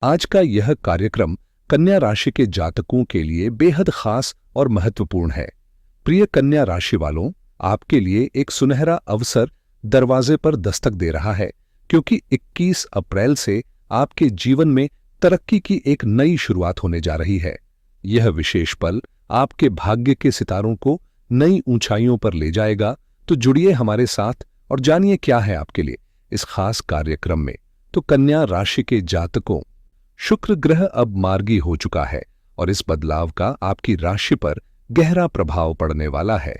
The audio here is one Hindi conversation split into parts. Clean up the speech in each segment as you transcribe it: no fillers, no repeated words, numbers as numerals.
आज का यह कार्यक्रम कन्या राशि के जातकों के लिए बेहद खास और महत्वपूर्ण है। प्रिय कन्या राशि वालों, आपके लिए एक सुनहरा अवसर दरवाजे पर दस्तक दे रहा है, क्योंकि 21 अप्रैल से आपके जीवन में तरक्की की एक नई शुरुआत होने जा रही है। यह विशेष पल आपके भाग्य के सितारों को नई ऊंचाइयों पर ले जाएगा। तो जुड़िए हमारे साथ और जानिए क्या है आपके लिए इस खास कार्यक्रम में। तो कन्या राशि के जातकों, शुक्र ग्रह अब मार्गी हो चुका है और इस बदलाव का आपकी राशि पर गहरा प्रभाव पड़ने वाला है।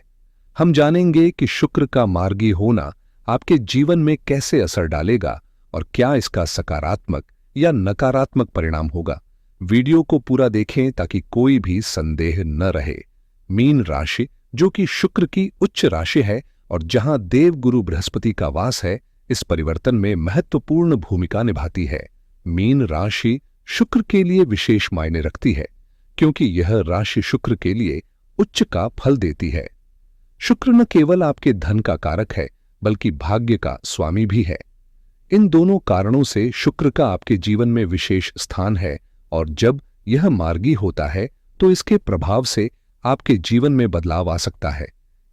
हम जानेंगे कि शुक्र का मार्गी होना आपके जीवन में कैसे असर डालेगा और क्या इसका सकारात्मक या नकारात्मक परिणाम होगा। वीडियो को पूरा देखें ताकि कोई भी संदेह न रहे। मीन राशि, जो कि शुक्र की उच्च राशि है और जहां देवगुरु बृहस्पति का वास है, इस परिवर्तन में महत्वपूर्ण भूमिका निभाती है। मीन राशि शुक्र के लिए विशेष मायने रखती है, क्योंकि यह राशि शुक्र के लिए उच्च का फल देती है। शुक्र न केवल आपके धन का कारक है, बल्कि भाग्य का स्वामी भी है। इन दोनों कारणों से शुक्र का आपके जीवन में विशेष स्थान है और जब यह मार्गी होता है तो इसके प्रभाव से आपके जीवन में बदलाव आ सकता है।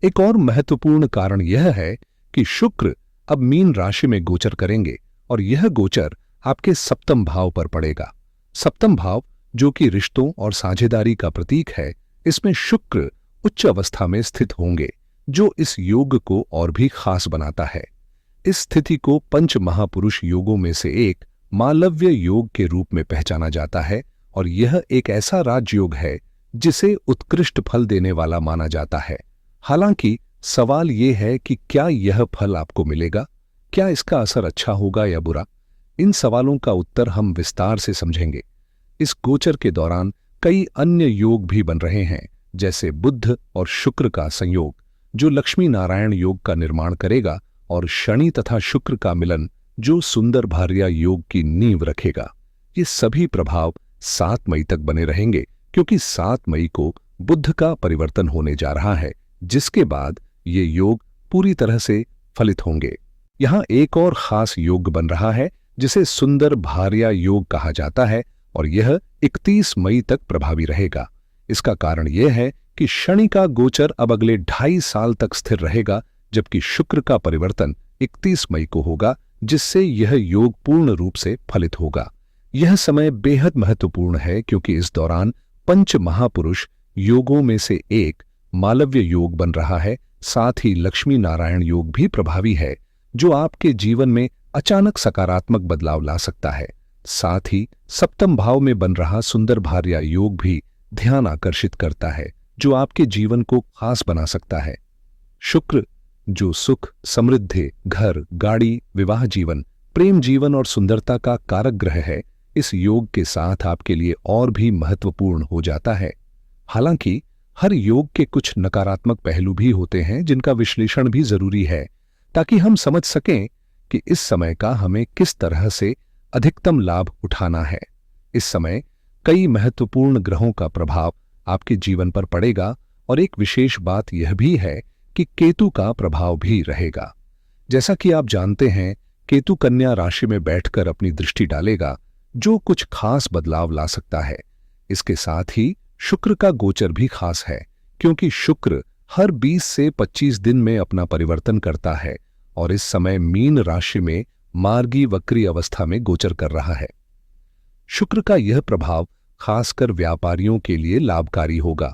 एक और महत्वपूर्ण कारण यह है कि शुक्र अब मीन राशि में गोचर करेंगे और यह गोचर आपके सप्तम भाव पर पड़ेगा। सप्तम भाव, जो कि रिश्तों और साझेदारी का प्रतीक है, इसमें शुक्र उच्च अवस्था में स्थित होंगे, जो इस योग को और भी खास बनाता है। इस स्थिति को पंच महापुरुष योगों में से एक मालव्य योग के रूप में पहचाना जाता है और यह एक ऐसा राजयोग है जिसे उत्कृष्ट फल देने वाला माना जाता है। हालांकि सवाल यह है कि क्या यह फल आपको मिलेगा, क्या इसका असर अच्छा होगा या बुरा। इन सवालों का उत्तर हम विस्तार से समझेंगे। इस गोचर के दौरान कई अन्य योग भी बन रहे हैं, जैसे बुध और शुक्र का संयोग, जो लक्ष्मी नारायण योग का निर्माण करेगा, और शनि तथा शुक्र का मिलन, जो सुंदर भार्या योग की नींव रखेगा। ये सभी प्रभाव 7 मई तक बने रहेंगे, क्योंकि 7 मई को बुध का परिवर्तन होने जा रहा है, जिसके बाद ये योग पूरी तरह से फलित होंगे। यहाँ एक और खास योग बन रहा है जिसे सुंदर भार्या योग कहा जाता है और यह 31 मई तक प्रभावी रहेगा। इसका कारण यह है कि शनि का गोचर अब अगले 2.5 साल तक स्थिर रहेगा, जबकि शुक्र का परिवर्तन 31 मई को होगा, जिससे यह योग पूर्ण रूप से फलित होगा। यह समय बेहद महत्वपूर्ण है, क्योंकि इस दौरान पंच महापुरुष योगों में से एक मालव्य योग बन रहा है। साथ ही लक्ष्मी नारायण योग भी प्रभावी है, जो आपके जीवन में अचानक सकारात्मक बदलाव ला सकता है। साथ ही सप्तम भाव में बन रहा सुंदर भार्या योग भी ध्यान आकर्षित करता है, जो आपके जीवन को खास बना सकता है। शुक्र, जो सुख, समृद्धि, घर, गाड़ी, विवाह जीवन, प्रेम जीवन और सुंदरता का कारक ग्रह है, इस योग के साथ आपके लिए और भी महत्वपूर्ण हो जाता है। हालांकि हर योग के कुछ नकारात्मक पहलू भी होते हैं, जिनका विश्लेषण भी जरूरी है, ताकि हम समझ सकें कि इस समय का हमें किस तरह से अधिकतम लाभ उठाना है। इस समय कई महत्वपूर्ण ग्रहों का प्रभाव आपके जीवन पर पड़ेगा और एक विशेष बात यह भी है कि केतु का प्रभाव भी रहेगा। जैसा कि आप जानते हैं, केतु कन्या राशि में बैठकर अपनी दृष्टि डालेगा, जो कुछ खास बदलाव ला सकता है। इसके साथ ही शुक्र का गोचर भी खास है, क्योंकि शुक्र हर 20 से 25 दिन में अपना परिवर्तन करता है और इस समय मीन राशि में मार्गी वक्री अवस्था में गोचर कर रहा है। शुक्र का यह प्रभाव खासकर व्यापारियों के लिए लाभकारी होगा।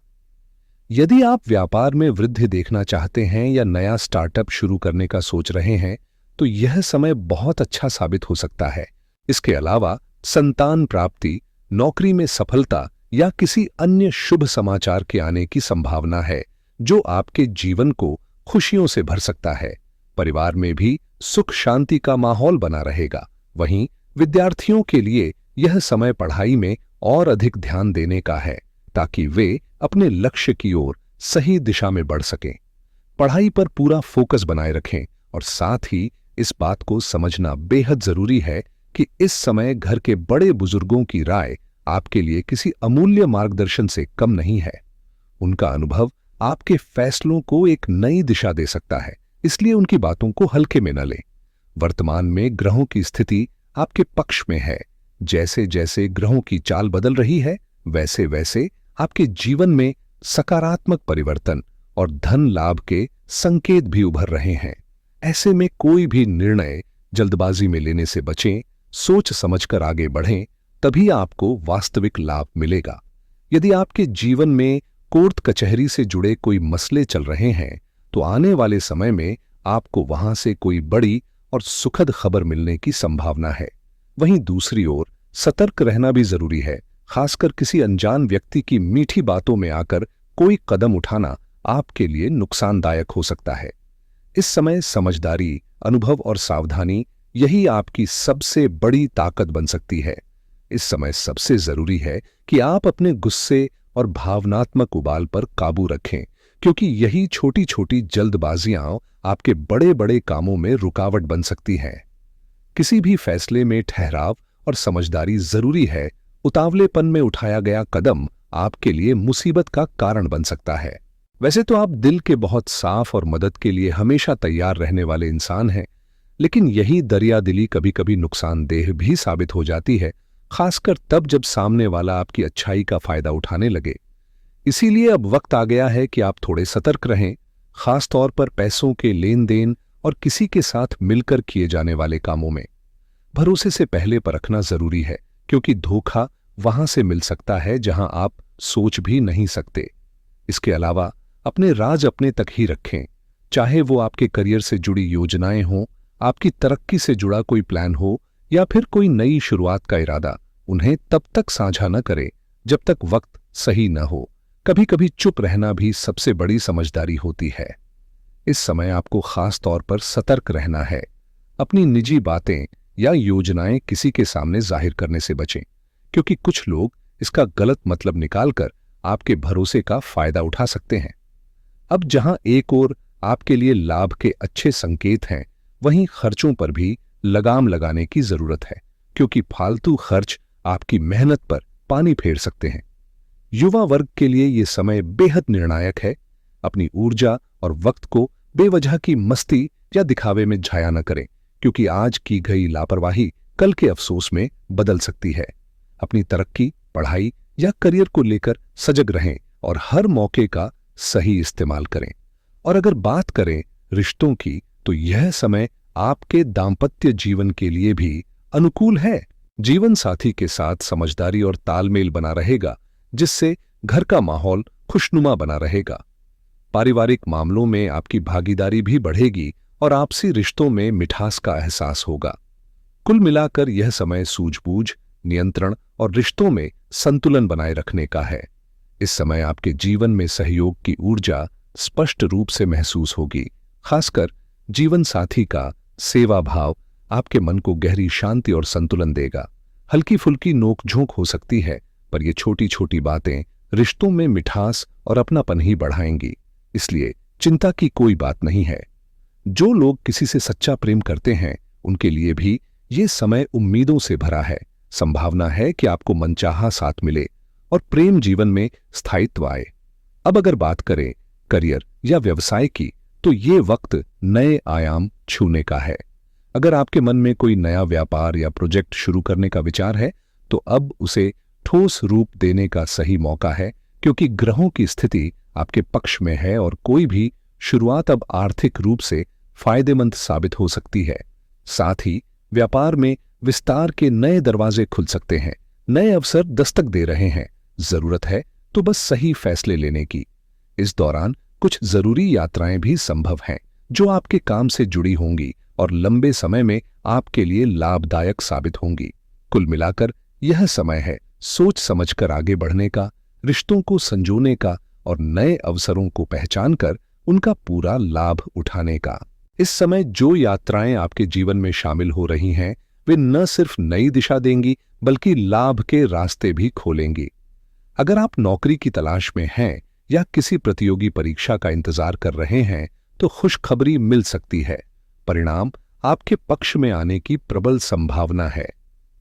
यदि आप व्यापार में वृद्धि देखना चाहते हैं या नया स्टार्टअप शुरू करने का सोच रहे हैं, तो यह समय बहुत अच्छा साबित हो सकता है। इसके अलावा संतान प्राप्ति, नौकरी में सफलता या किसी अन्य शुभ समाचार के आने की संभावना है, जो आपके जीवन को खुशियों से भर सकता है। परिवार में भी सुख शांति का माहौल बना रहेगा। वहीं विद्यार्थियों के लिए यह समय पढ़ाई में और अधिक ध्यान देने का है, ताकि वे अपने लक्ष्य की ओर सही दिशा में बढ़ सकें। पढ़ाई पर पूरा फोकस बनाए रखें और साथ ही इस बात को समझना बेहद जरूरी है कि इस समय घर के बड़े बुजुर्गों की राय आपके लिए किसी अमूल्य मार्गदर्शन से कम नहीं है। उनका अनुभव आपके फैसलों को एक नई दिशा दे सकता है, इसलिए उनकी बातों को हल्के में न लें। वर्तमान में ग्रहों की स्थिति आपके पक्ष में है, जैसे जैसे ग्रहों की चाल बदल रही है, वैसे वैसे आपके जीवन में सकारात्मक परिवर्तन और धन लाभ के संकेत भी उभर रहे हैं। ऐसे में कोई भी निर्णय जल्दबाजी में लेने से बचें, सोच समझकर आगे बढ़ें, तभी आपको वास्तविक लाभ मिलेगा। यदि आपके जीवन में कोर्ट कचहरी से जुड़े कोई मसले चल रहे हैं, तो आने वाले समय में आपको वहां से कोई बड़ी और सुखद खबर मिलने की संभावना है। वहीं दूसरी ओर सतर्क रहना भी जरूरी है। खासकर किसी अनजान व्यक्ति की मीठी बातों में आकर कोई कदम उठाना आपके लिए नुकसानदायक हो सकता है। इस समय समझदारी, अनुभव और सावधानी यही आपकी सबसे बड़ी ताकत बन सकती है। इस समय सबसे जरूरी है कि आप अपने गुस्से और भावनात्मक उबाल पर काबू रखें, क्योंकि यही छोटी छोटी जल्दबाजियां आपके बड़े बड़े कामों में रुकावट बन सकती हैं। किसी भी फैसले में ठहराव और समझदारी जरूरी है। उतावलेपन में उठाया गया कदम आपके लिए मुसीबत का कारण बन सकता है। वैसे तो आप दिल के बहुत साफ और मदद के लिए हमेशा तैयार रहने वाले इंसान हैं, लेकिन यही दरियादिली कभी कभी नुकसानदेह भी साबित हो जाती है, खासकर तब जब सामने वाला आपकी अच्छाई का फायदा उठाने लगे। इसीलिए अब वक्त आ गया है कि आप थोड़े सतर्क रहें, खास तौर पर पैसों के लेन देन और किसी के साथ मिलकर किए जाने वाले कामों में। भरोसे से पहले परखना जरूरी है, क्योंकि धोखा वहां से मिल सकता है जहां आप सोच भी नहीं सकते। इसके अलावा अपने राज अपने तक ही रखें, चाहे वो आपके करियर से जुड़ी योजनाएं हों, आपकी तरक्की से जुड़ा कोई प्लान हो या फिर कोई नई शुरुआत का इरादा। उन्हें तब तक साझा न करें जब तक वक्त सही न हो। कभी कभी चुप रहना भी सबसे बड़ी समझदारी होती है। इस समय आपको खास तौर पर सतर्क रहना है। अपनी निजी बातें या योजनाएं किसी के सामने जाहिर करने से बचें, क्योंकि कुछ लोग इसका गलत मतलब निकालकर आपके भरोसे का फायदा उठा सकते हैं। अब जहां एक ओर आपके लिए लाभ के अच्छे संकेत हैं, वहीं खर्चों पर भी लगाम लगाने की जरूरत है, क्योंकि फालतू खर्च आपकी मेहनत पर पानी फेर सकते हैं। युवा वर्ग के लिए यह समय बेहद निर्णायक है। अपनी ऊर्जा और वक्त को बेवजह की मस्ती या दिखावे में जाया न करें, क्योंकि आज की गई लापरवाही कल के अफसोस में बदल सकती है। अपनी तरक्की, पढ़ाई या करियर को लेकर सजग रहें और हर मौके का सही इस्तेमाल करें। और अगर बात करें रिश्तों की, तो यह समय आपके दाम्पत्य जीवन के लिए भी अनुकूल है। जीवन साथी के साथ समझदारी और तालमेल बना रहेगा, जिससे घर का माहौल खुशनुमा बना रहेगा। पारिवारिक मामलों में आपकी भागीदारी भी बढ़ेगी और आपसी रिश्तों में मिठास का एहसास होगा। कुल मिलाकर यह समय सूझबूझ, नियंत्रण और रिश्तों में संतुलन बनाए रखने का है। इस समय आपके जीवन में सहयोग की ऊर्जा स्पष्ट रूप से महसूस होगी। खासकर जीवन साथी का सेवा भाव आपके मन को गहरी शांति और संतुलन देगा। हल्की फुल्की नोकझोंक हो सकती है, पर ये छोटी छोटी बातें रिश्तों में मिठास और अपनापन ही बढ़ाएंगी। इसलिए चिंता की कोई बात नहीं है। जो लोग किसी से सच्चा प्रेम करते हैं, उनके लिए भी ये समय उम्मीदों से भरा है। संभावना है कि आपको मनचाहा साथ मिले और प्रेम जीवन में स्थायित्व आए। अब अगर बात करें करियर या व्यवसाय की, तो ये वक्त नए आयाम छूने का है। अगर आपके मन में कोई नया व्यापार या प्रोजेक्ट शुरू करने का विचार है, तो अब उसे ठोस रूप देने का सही मौका है, क्योंकि ग्रहों की स्थिति आपके पक्ष में है और कोई भी शुरुआत अब आर्थिक रूप से फायदेमंद साबित हो सकती है। साथ ही व्यापार में विस्तार के नए दरवाजे खुल सकते हैं, नए अवसर दस्तक दे रहे हैं। जरूरत है तो बस सही फैसले लेने की। इस दौरान कुछ जरूरी यात्राएं भी संभव हैं, जो आपके काम से जुड़ी होंगी और लंबे समय में आपके लिए लाभदायक साबित होंगी। कुल मिलाकर यह समय है सोच समझकर आगे बढ़ने का, रिश्तों को संजोने का और नए अवसरों को पहचानकर उनका पूरा लाभ उठाने का। इस समय जो यात्राएं आपके जीवन में शामिल हो रही हैं, वे न सिर्फ नई दिशा देंगी, बल्कि लाभ के रास्ते भी खोलेंगी। अगर आप नौकरी की तलाश में हैं या किसी प्रतियोगी परीक्षा का इंतजार कर रहे हैं, तो खुशखबरी मिल सकती है। परिणाम आपके पक्ष में आने की प्रबल संभावना है।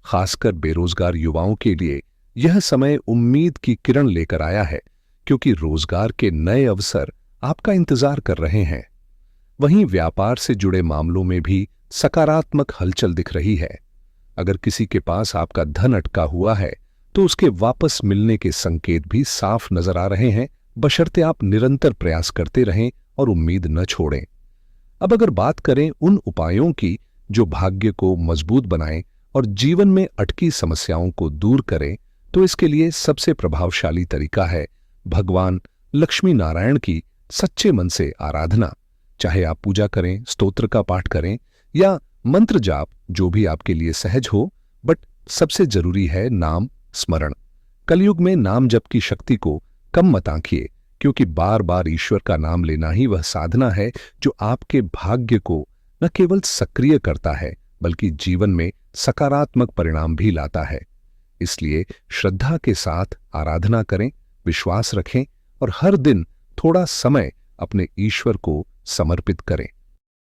खासकर बेरोजगार युवाओं के लिए यह समय उम्मीद की किरण लेकर आया है, क्योंकि रोजगार के नए अवसर आपका इंतजार कर रहे हैं। वहीं व्यापार से जुड़े मामलों में भी सकारात्मक हलचल दिख रही है। अगर किसी के पास आपका धन अटका हुआ है तो उसके वापस मिलने के संकेत भी साफ नजर आ रहे हैं, बशर्ते आप निरंतर प्रयास करते रहें और उम्मीद न छोड़ें। अब अगर बात करें उन उपायों की जो भाग्य को मजबूत बनाएं और जीवन में अटकी समस्याओं को दूर करें, तो इसके लिए सबसे प्रभावशाली तरीका है भगवान लक्ष्मी नारायण की सच्चे मन से आराधना। चाहे आप पूजा करें, स्तोत्र का पाठ करें या मंत्र जाप, जो भी आपके लिए सहज हो, बट सबसे जरूरी है नाम स्मरण। कलयुग में नाम जप की शक्ति को कम मत आंकिए, क्योंकि बार बार ईश्वर का नाम लेना ही वह साधना है जो आपके भाग्य को न केवल सक्रिय करता है बल्कि जीवन में सकारात्मक परिणाम भी लाता है। इसलिए श्रद्धा के साथ आराधना करें, विश्वास रखें और हर दिन थोड़ा समय अपने ईश्वर को समर्पित करें।